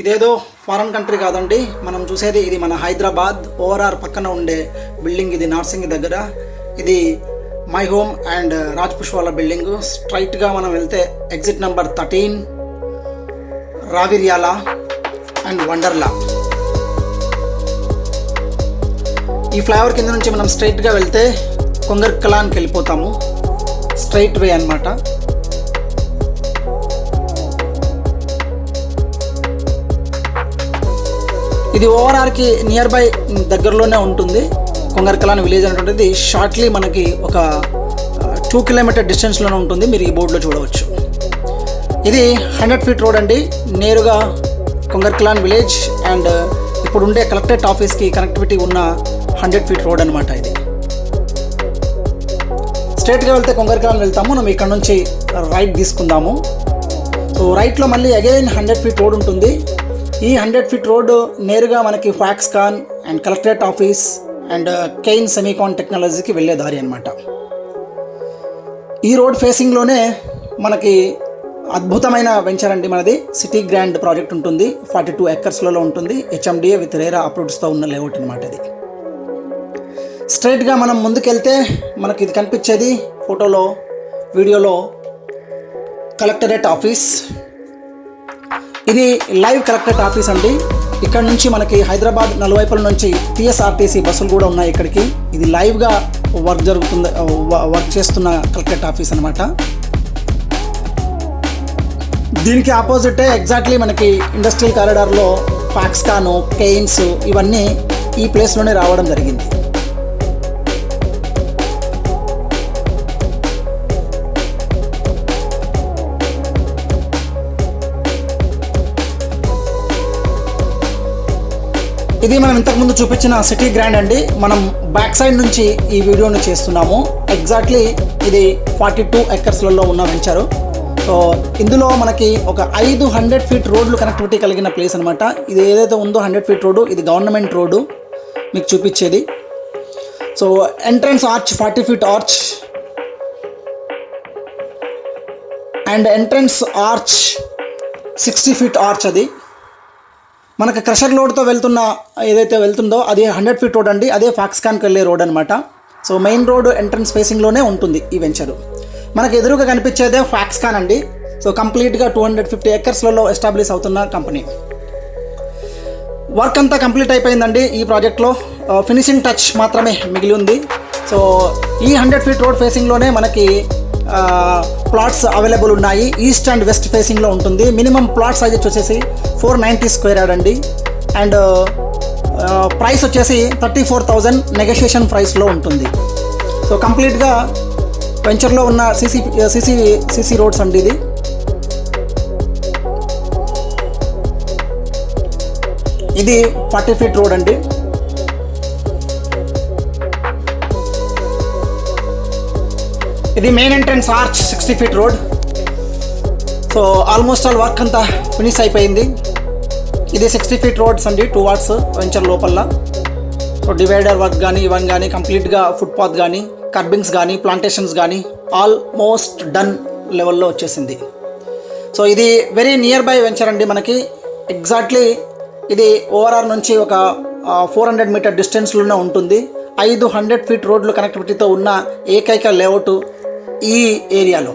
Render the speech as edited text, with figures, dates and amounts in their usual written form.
ఇదేదో foreign country కాదండి, మనం చూసేది ఇది మన హైదరాబాద్ ఓఆర్ఆర్ పక్కన ఉండే బిల్డింగ్. ఇది నార్సింగ్ దగ్గర. ఇది మై హోమ్ అండ్ రాజ్ పుష్పాల బిల్డింగ్. స్ట్రైట్గా మనం వెళ్తే exit number 13, Raviryal and Wonderla. ఈ ఫ్లైఓవర్ కింద నుంచి మనం స్ట్రైట్గా వెళ్తే కొంగర్కలాన్కి వెళ్ళిపోతాము. స్ట్రైట్ వే అన్నమాట. ఇది ఓఆర్ఆర్కి నియర్ బై దగ్గరలోనే ఉంటుంది. కొంగర్కలాన్ విలేజ్ అనేటువంటిది షార్ట్లీ మనకి ఒక 2 కిలోమీటర్ డిస్టెన్స్లోనే ఉంటుంది. మీరు ఈ బోర్డులో చూడవచ్చు. ఇది 100 ఫీట్ రోడ్ అండి. నేరుగా కొంగర్కలాన్ విలేజ్ అండ్ ఇప్పుడు ఉండే కలెక్టరేట్ ఆఫీస్కి కనెక్టివిటీ ఉన్న 100 ఫీట్ రోడ్ అనమాట. ఇది స్ట్రైట్గా వెళ్తే కొంగర్కలాన్ వెళ్తాము. మనం ఇక్కడ నుంచి రైట్ తీసుకుందాము. సో రైట్లో మళ్ళీ అగైన్ 100 ఫీట్ రోడ్ ఉంటుంది. ఈ 100 ఫీట్ రోడ్డు నేరుగా మనకి Foxconn and collectorate office and Cain SEMICON టెక్నాలజీకి వెళ్ళే దారి అనమాట. ఈ రోడ్ ఫేసింగ్లోనే మనకి అద్భుతమైన వెంచర్ అండి మనది. సిటీ గ్రాండ్ ప్రాజెక్ట్ ఉంటుంది. 42 ఎకర్స్లలో ఉంటుంది. హెచ్ఎండిఏ విత్ రేరా అప్రూవ్డ్స్తో ఉన్న లేఅవుట్ అనమాట ఇది. స్ట్రైట్గా మనం ముందుకెళ్తే మనకి ఇది కనిపించేది ఫోటోలో వీడియోలో కలెక్టరేట్ ఆఫీస్. ఇది లైవ్ కలెక్టరేట్ ఆఫీస్ అండి. ఇక్కడ నుంచి మనకి హైదరాబాద్ నలువైపుల నుంచి టీఎస్ఆర్టీసీ బస్సులు కూడా ఉన్నాయి ఇక్కడికి. ఇది లైవ్గా వర్క్ చేస్తున్న కలెక్టరేట్ ఆఫీస్ అనమాట. దీనికి ఆపోజిటే ఎగ్జాక్ట్లీ మనకి ఇండస్ట్రియల్ కారిడార్లో ఫాక్స్కాన్, కెయిన్స్ ఇవన్నీ ఈ ప్లేస్లోనే రావడం జరిగింది. ఇది మనం ఇంతకుముందు చూపించిన సిటీ గ్రాండ్ అండి. మనం బ్యాక్ సైడ్ నుంచి ఈ వీడియోని చేస్తున్నాము. ఎగ్జాక్ట్లీ ఇది 42 ఎకర్స్లలో ఉన్న వెంచరు. సో ఇందులో మనకి ఒక 500 ఫీట్ రోడ్లు కనెక్టివిటీ కలిగిన ప్లేస్ అనమాట. ఇది ఏదైతే ఉందో 100 ఫీట్ రోడ్డు, ఇది గవర్నమెంట్ రోడ్డు మీకు చూపించేది. So entrance arch 40 feet arch and entrance arch 60 feet arch. అది మనకు క్రషర్ లోడ్తో ఏదైతే వెళ్తుందో అది 100 ఫీట్ రోడ్ అండి. అదే ఫాక్స్కాన్కి వెళ్ళే రోడ్ అనమాట. సో మెయిన్ రోడ్ ఎంట్రన్స్ ఫేసింగ్లోనే ఉంటుంది ఈ వెంచరు. మనకు ఎదురుగా కనిపించేదే ఫాక్స్కాన్ అండి. సో కంప్లీట్గా 250 ఎకర్స్లలో ఎస్టాబ్లిష్ అవుతున్న కంపెనీ. వర్క్ అంతా కంప్లీట్ అయిపోయిందండి ఈ ప్రాజెక్ట్లో. ఫినిషింగ్ టచ్ మాత్రమే మిగిలి ఉంది. సో ఈ 100 ఫీట్ రోడ్ ఫేసింగ్లోనే మనకి ప్లాట్స్ అవైలబుల్ ఉన్నాయి. ఈస్ట్ అండ్ వెస్ట్ ఫేసింగ్లో ఉంటుంది. మినిమం ప్లాట్ సైజ్ వచ్చేసి 490 స్క్వేర్ యార్డ్ అండి. అండ్ ప్రైస్ వచ్చేసి 34,000 నెగోషియేషన్ ప్రైస్లో ఉంటుంది. సో కంప్లీట్గా వెంచర్లో ఉన్న సిసి రోడ్స్ అండి. ఇది 40 ఫీట్ రోడ్ అండి. ఇది main entrance arch 60 feet road. So almost all work అంతా ఫినిష్ అయిపోయింది. ఇది 60 ఫీట్ రోడ్స్ అండి, 2 వార్డ్స్ వెంచర్ లోపల. సో డివైడర్ వర్క్ కానీ ఇవన్నీ కానీ కంప్లీట్గా ఫుట్పాత్ కానీ కర్బింగ్స్ కానీ ప్లాంటేషన్స్ కానీ ఆల్మోస్ట్ డన్ లెవెల్లో వచ్చేసింది. సో ఇది వెరీ నియర్ బై వెంచర్ అండి మనకి. ఎగ్జాక్ట్లీ ఇది ఓఆర్ఆర్ నుంచి ఒక 400 మీటర్ డిస్టెన్స్లోనే ఉంటుంది. 500 ఫీట్ రోడ్లు కనెక్టివిటీతో ఉన్న ఏకైక లేఅవుట్ ఈ ఏరియాలో.